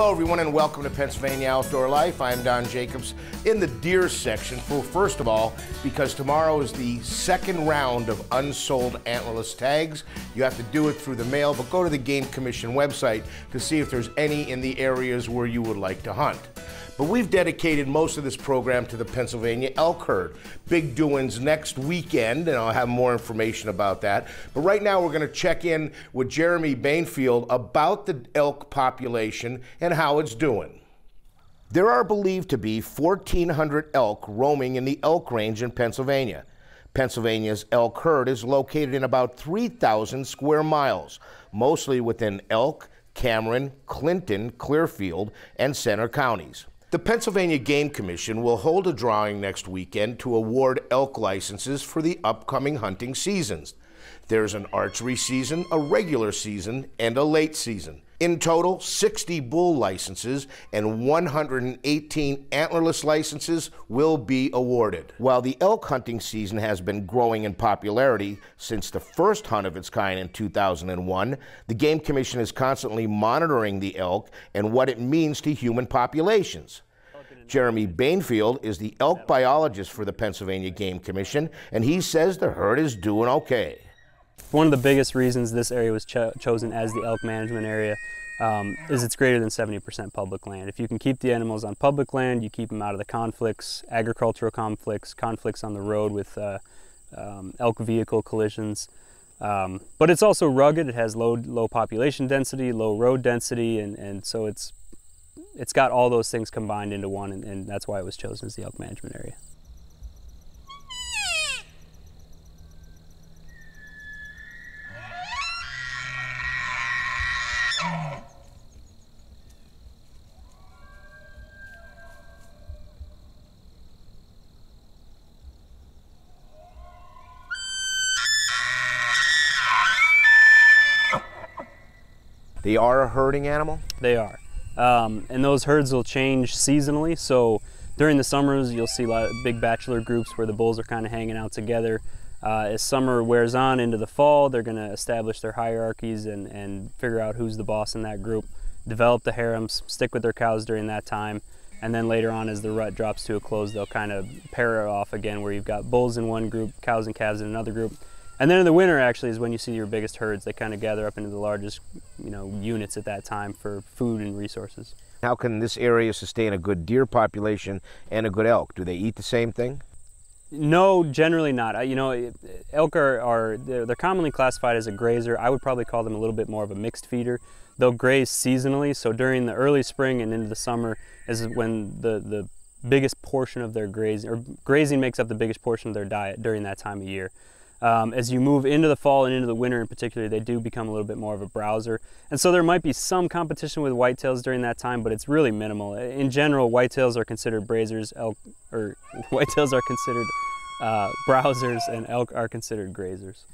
Hello everyone and welcome to Pennsylvania Outdoor Life. I'm Don Jacobs in the deer section. Well, first of all, because tomorrow is the second round of unsold antlerless tags. You have to do it through the mail, but go to the Game Commission website to see if there's any in the areas where you would like to hunt. But we've dedicated most of this program to the Pennsylvania elk herd. Big doings next weekend, and I'll have more information about that. But right now we're going to check in with Jeremy Bainfield about the elk population and how it's doing. There are believed to be 1,400 elk roaming in the elk range in Pennsylvania. Pennsylvania's elk herd is located in about 3,000 square miles, mostly within Elk, Cameron, Clinton, Clearfield, and Center counties. The Pennsylvania Game Commission will hold a drawing next weekend to award elk licenses for the upcoming hunting seasons. There's an archery season, a regular season, and a late season. In total, 60 bull licenses and 118 antlerless licenses will be awarded. While the elk hunting season has been growing in popularity since the first hunt of its kind in 2001, the Game Commission is constantly monitoring the elk and what it means to human populations. Jeremy Bainfield is the elk biologist for the Pennsylvania Game Commission, and he says the herd is doing okay. One of the biggest reasons this area was chosen as the elk management area is it's greater than 70% public land. If you can keep the animals on public land, you keep them out of the conflicts, agricultural conflicts, conflicts on the road with elk vehicle collisions. But it's also rugged. It has low population density, low road density, and so it's got all those things combined into one, and that's why it was chosen as the elk management area. They are a herding animal? They are. And those herds will change seasonally. So during the summers, you'll see a lot of big bachelor groups where the bulls are kind of hanging out together. As summer wears on into the fall, they're going to establish their hierarchies and figure out who's the boss in that group, develop the harems, stick with their cows during that time. And then later on, as the rut drops to a close, they'll kind of pair it off again, where you've got bulls in one group, cows and calves in another group. And then in the winter, actually, is when you see your biggest herds. They kind of gather up into the largest, units at that time for food and resources. How can this area sustain a good deer population and a good elk? Do they eat the same thing? No, generally not. Elk they're commonly classified as a grazer. I would probably call them a little bit more of a mixed feeder. They'll graze seasonally, so during the early spring and into the summer is when the biggest portion of their grazing makes up the biggest portion of their diet during that time of year. As you move into the fall and into the winter in particular, they do become a little bit more of a browser. And so there might be some competition with whitetails during that time, but it's really minimal. In general, whitetails are considered whitetails are considered browsers, and elk are considered grazers.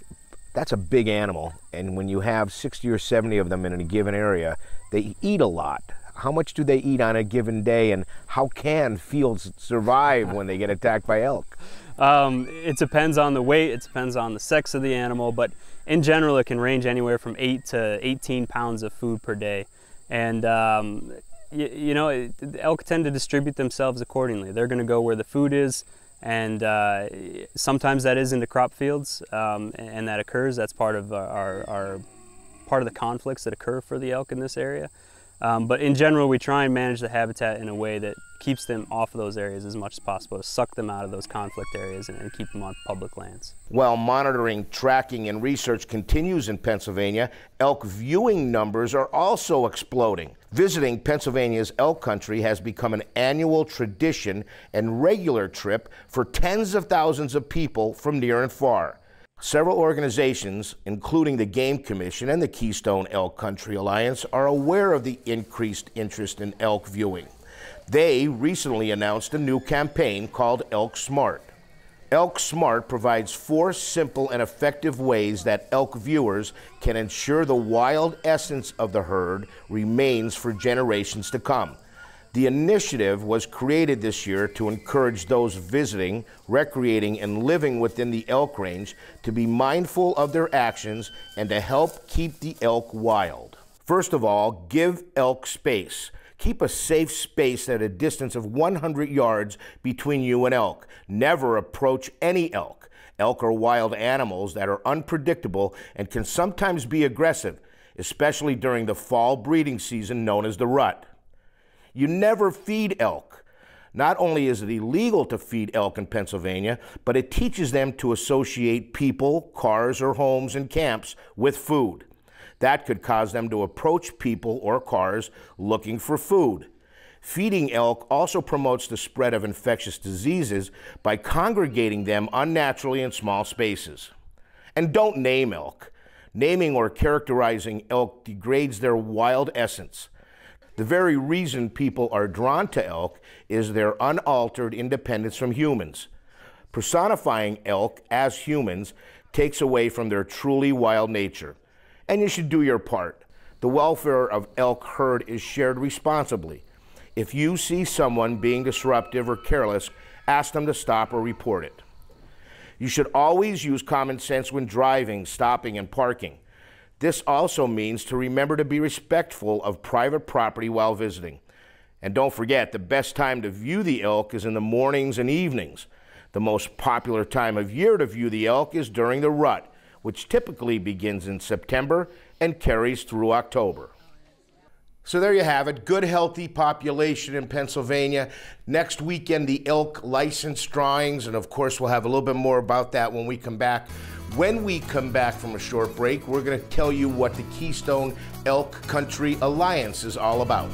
That's a big animal, and when you have 60 or 70 of them in a given area, they eat a lot. How much do they eat on a given day, and how can fields survive when they get attacked by elk? It depends on the weight, it depends on the sex of the animal, but in general it can range anywhere from 8 to 18 pounds of food per day. And elk tend to distribute themselves accordingly. They're going to go where the food is, and sometimes that is into crop fields, and that occurs. That's part of part of the conflicts that occur for the elk in this area. But in general, we try and manage the habitat in a way that keeps them off of those areas as much as possible, to suck them out of those conflict areas and keep them on public lands. While monitoring, tracking, and research continues in Pennsylvania, elk viewing numbers are also exploding. Visiting Pennsylvania's elk country has become an annual tradition and regular trip for tens of thousands of people from near and far. Several organizations, including the Game Commission and the Keystone Elk Country Alliance, are aware of the increased interest in elk viewing. They recently announced a new campaign called Elk Smart. Elk Smart provides 4 simple and effective ways that elk viewers can ensure the wild essence of the herd remains for generations to come. The initiative was created this year to encourage those visiting, recreating, and living within the elk range to be mindful of their actions and to help keep the elk wild. First of all, give elk space. Keep a safe space at a distance of 100 yards between you and elk. Never approach any elk. Elk are wild animals that are unpredictable and can sometimes be aggressive, especially during the fall breeding season known as the rut. You never feed elk. Not only is it illegal to feed elk in Pennsylvania, but it teaches them to associate people, cars, or homes and camps with food. That could cause them to approach people or cars looking for food. Feeding elk also promotes the spread of infectious diseases by congregating them unnaturally in small spaces. And don't name elk. Naming or characterizing elk degrades their wild essence. The very reason people are drawn to elk is their unaltered independence from humans. Personifying elk as humans takes away from their truly wild nature. And you should do your part. The welfare of elk herd is shared responsibly. If you see someone being disruptive or careless, ask them to stop or report it. You should always use common sense when driving, stopping, and parking. This also means to remember to be respectful of private property while visiting. And don't forget, the best time to view the elk is in the mornings and evenings. The most popular time of year to view the elk is during the rut, which typically begins in September and carries through October. So there you have it, good healthy population in Pennsylvania. Next weekend, the elk license drawings, and of course we'll have a little bit more about that when we come back. When we come back from a short break, we're going to tell you what the Keystone Elk Country Alliance is all about.